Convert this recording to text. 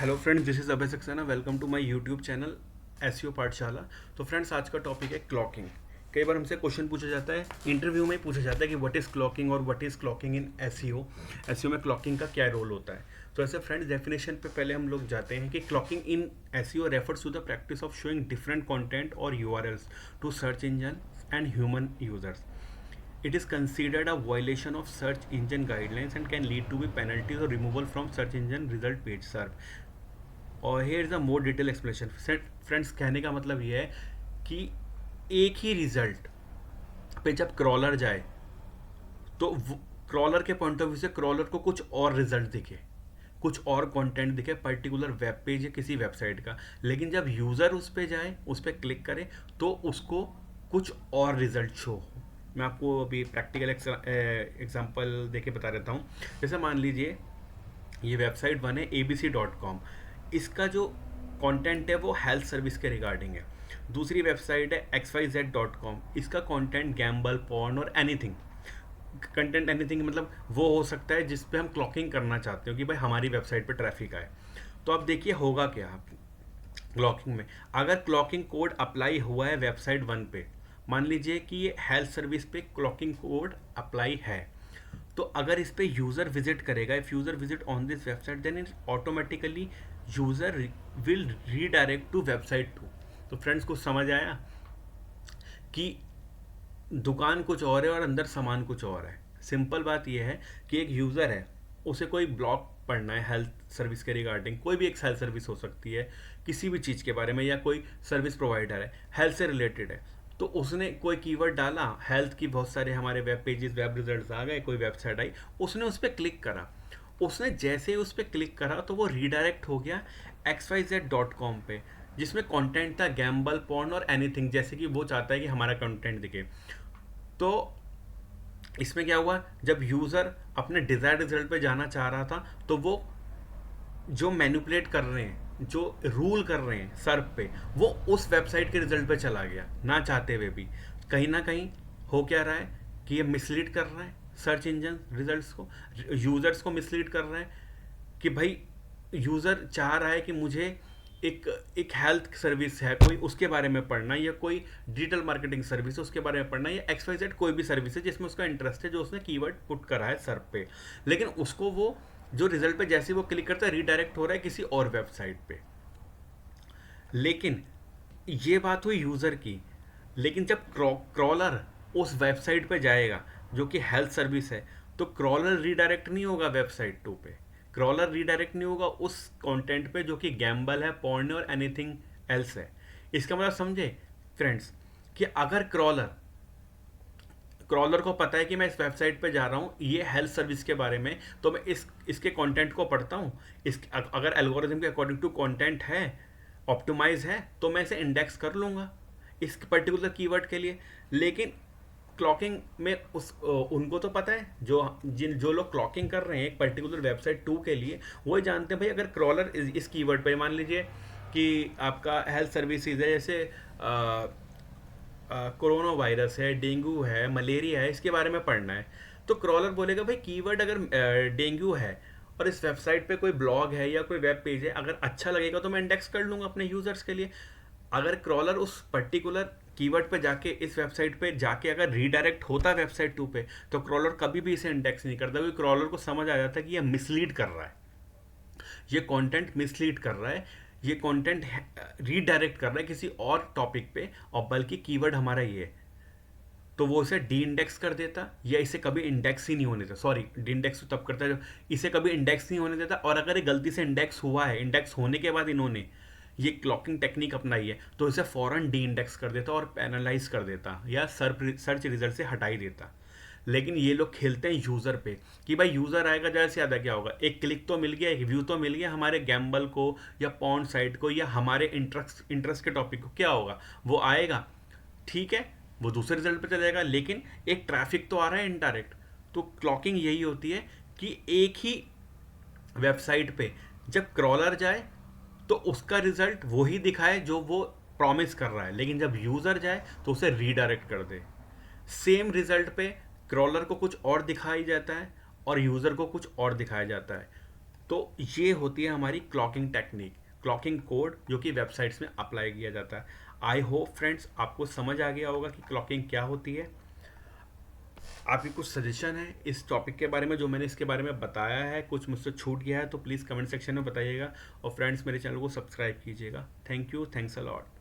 Hello friends, this is Abhay Saxena. Welcome to my YouTube channel SEO Pathshala. तो friends, आज का topic है क्लॉकिंग। कई बार हमसे क्वेश्चन पूछा जाता है, इंटरव्यू में पूछा जाता है कि व्हाट इज़ क्लॉकिंग और what is clocking in SEO. SEO में क्लॉकिंग का क्या रोल होता है। तो ऐसे फ्रेंड्स, डेफिनेशन पे पहले हम लोग जाते हैं कि cloaking in SEO refers to the practice of showing different content और URLs to search engine and human users. It is considered a violation of search engine guidelines and can lead to be penalties or removal from search engine result page serve. और here is a more detail explanation. Friends, कहने का मतलब ये है कि एक ही result पे जब क्रॉलर जाए तो क्रॉलर के पॉइंट ऑफ व्यू से क्रॉलर को कुछ और रिजल्ट दिखे, कुछ और कंटेंट दिखे पर्टिकुलर वेब पेज या किसी वेबसाइट का, लेकिन जब यूज़र उस पर जाए, उस पर क्लिक करे, तो उसको कुछ और रिजल्ट शो हो. मैं आपको अभी प्रैक्टिकल एग्जांपल देके बता देता हूँ. जैसे मान लीजिए ये वेबसाइट वन है abc.com. इसका जो कंटेंट है वो हेल्थ सर्विस के रिगार्डिंग है. दूसरी वेबसाइट है xyz.com. इसका कंटेंट गैम्बल, पॉर्न और एनीथिंग. कंटेंट एनीथिंग मतलब वो हो सकता है जिस पे हम क्लॉकिंग करना चाहते हो कि भाई हमारी वेबसाइट पे ट्रैफिक आए. तो अब देखिए होगा क्या क्लॉकिंग में. अगर क्लॉकिंग कोड अप्लाई हुआ है वेबसाइट वन पे, मान लीजिए कि ये हेल्थ सर्विस पे क्लॉकिंग कोड अप्लाई है, तो अगर इस पे यूज़र विजिट करेगा, if user visit on this website, then it automatically user will redirect to website two. तो फ्रेंड्स, कुछ समझ आया कि दुकान कुछ और है और अंदर सामान कुछ और है. सिंपल बात यह है कि एक यूज़र है, उसे कोई ब्लॉग पढ़ना है हेल्थ सर्विस के रिगार्डिंग. कोई भी एक हेल्थ सर्विस हो सकती है किसी भी चीज़ के बारे में, या कोई सर्विस प्रोवाइडर है हेल्थ से रिलेटेड है. तो उसने कोई कीवर्ड डाला हेल्थ की, बहुत सारे हमारे वेब पेजेस, वेब रिजल्ट्स आ गए, कोई वेबसाइट आई, उसने उस पर क्लिक करा. उसने जैसे ही उस पर क्लिक करा तो वो रीडायरेक्ट हो गया xyz.com पे, जिसमें कंटेंट था गैम्बल, पॉर्न और एनीथिंग, जैसे कि वो चाहता है कि हमारा कंटेंट दिखे. तो इसमें क्या हुआ, जब यूज़र अपने डिज़ायर्ड रिजल्ट पे जाना चाह रहा था, तो वो जो मैनिपुलेट कर रहे हैं, जो रूल कर रहे हैं सर्फ पे, वो उस वेबसाइट के रिजल्ट पे चला गया ना चाहते हुए भी. कहीं ना कहीं हो क्या रहा है कि ये मिसलीड कर रहा है सर्च इंजन रिजल्ट्स को, यूज़र्स को मिसलीड कर रहा है कि भाई यूज़र चाह रहा है कि मुझे एक एक हेल्थ सर्विस है कोई, उसके बारे में पढ़ना, या कोई डिजिटल मार्केटिंग सर्विस है उसके बारे में पढ़ना, या XYZ कोई भी सर्विस है जिसमें उसका इंटरेस्ट है, जो उसने कीवर्ड पुट करा है सर्फ पे. लेकिन उसको वो जो रिजल्ट पे जैसे वो क्लिक करता है, रीडायरेक्ट हो रहा है किसी और वेबसाइट पे. लेकिन ये बात हुई यूज़र की. लेकिन जब क्रॉलर उस वेबसाइट पे जाएगा जो कि हेल्थ सर्विस है, तो क्रॉलर रीडायरेक्ट नहीं होगा वेबसाइट टू पे. क्रॉलर रीडायरेक्ट नहीं होगा उस कंटेंट पे जो कि गैम्बल है, पॉर्न और एनीथिंग एल्स है. इसका मतलब समझे फ्रेंड्स कि अगर क्रॉलर क्रॉलर को पता है कि मैं इस वेबसाइट पे जा रहा हूँ ये हेल्थ सर्विस के बारे में, तो मैं इसके कंटेंट को पढ़ता हूँ. अगर एल्गोरिथम के अकॉर्डिंग टू कंटेंट है, ऑप्टिमाइज है, तो मैं इसे इंडेक्स कर लूँगा इस पर्टिकुलर कीवर्ड के लिए. लेकिन क्लॉकिंग में उनको तो पता है, जो लोग क्लॉकिंग कर रहे हैं एक पर्टिकुलर वेबसाइट टू के लिए, वो जानते हैं भाई अगर क्रॉलर इस कीवर्ड पे, मान लीजिए कि आपका हेल्थ सर्विसेज है, जैसे कोरोना वायरस है, डेंगू है, मलेरिया है, इसके बारे में पढ़ना है, तो क्रॉलर बोलेगा भाई कीवर्ड अगर डेंगू है और इस वेबसाइट पे कोई ब्लॉग है या कोई वेब पेज है, अगर अच्छा लगेगा तो मैं इंडेक्स कर लूँगा अपने यूज़र्स के लिए. अगर क्रॉलर उस पर्टिकुलर कीवर्ड पे जाके, इस वेबसाइट पे जाके अगर रीडायरेक्ट होता वेबसाइट टू पे, तो क्रॉलर कभी भी इसे इंडेक्स नहीं करता, क्योंकि क्रॉलर को समझ आ जाता है कि यह मिसलीड कर रहा है, ये कंटेंट मिसलीड कर रहा है, ये कंटेंट रीडायरेक्ट कर रहा है किसी और टॉपिक पे, और बल्कि कीवर्ड हमारा ये है. तो वो इसे डी इंडेक्स कर देता, या इसे कभी इंडेक्स ही नहीं होने देता. सॉरी, डी इंडेक्स तो तब करता है जब इसे कभी इंडेक्स नहीं होने देता. और अगर ये गलती से इंडेक्स हुआ है, इंडेक्स होने के बाद इन्होंने ये क्लॉकिंग टेक्निक अपनाई है, तो इसे फ़ौरन डी इंडेक्स कर देता और पैनलाइज कर देता, या सर्च रिजल्ट से हटा ही देता. लेकिन ये लोग खेलते हैं यूज़र पे कि भाई यूज़र आएगा, ज़्यादा से ज़्यादा क्या होगा, एक क्लिक तो मिल गया, एक व्यू तो मिल गया हमारे गैम्बल को या पॉर्न साइट को या हमारे इंटरेस्ट के टॉपिक को. क्या होगा, वो आएगा, ठीक है, वो दूसरे रिजल्ट पे चलेगा, लेकिन एक ट्रैफिक तो आ रहा है इनडायरेक्ट. तो क्लॉकिंग यही होती है कि एक ही वेबसाइट पे जब क्रॉलर जाए तो उसका रिजल्ट वही दिखाए जो वो प्रॉमिस कर रहा है, लेकिन जब यूज़र जाए तो उसे रीडायरेक्ट कर दे. सेम रिजल्ट पे क्रॉलर को कुछ और दिखाई जाता है और यूज़र को कुछ और दिखाया जाता है. तो ये होती है हमारी क्लॉकिंग टेक्निक, क्लॉकिंग कोड जो कि वेबसाइट्स में अप्लाई किया जाता है। आई होप फ्रेंड्स आपको समझ आ गया होगा कि क्लॉकिंग क्या होती है। आपकी कुछ सजेशन है इस टॉपिक के बारे में जो मैंने इसके बारे में बताया है, कुछ मुझसे छूट गया है तो प्लीज़ कमेंट सेक्शन में बताइएगा, और फ्रेंड्स मेरे चैनल को सब्सक्राइब कीजिएगा। Thank you, thanks a lot.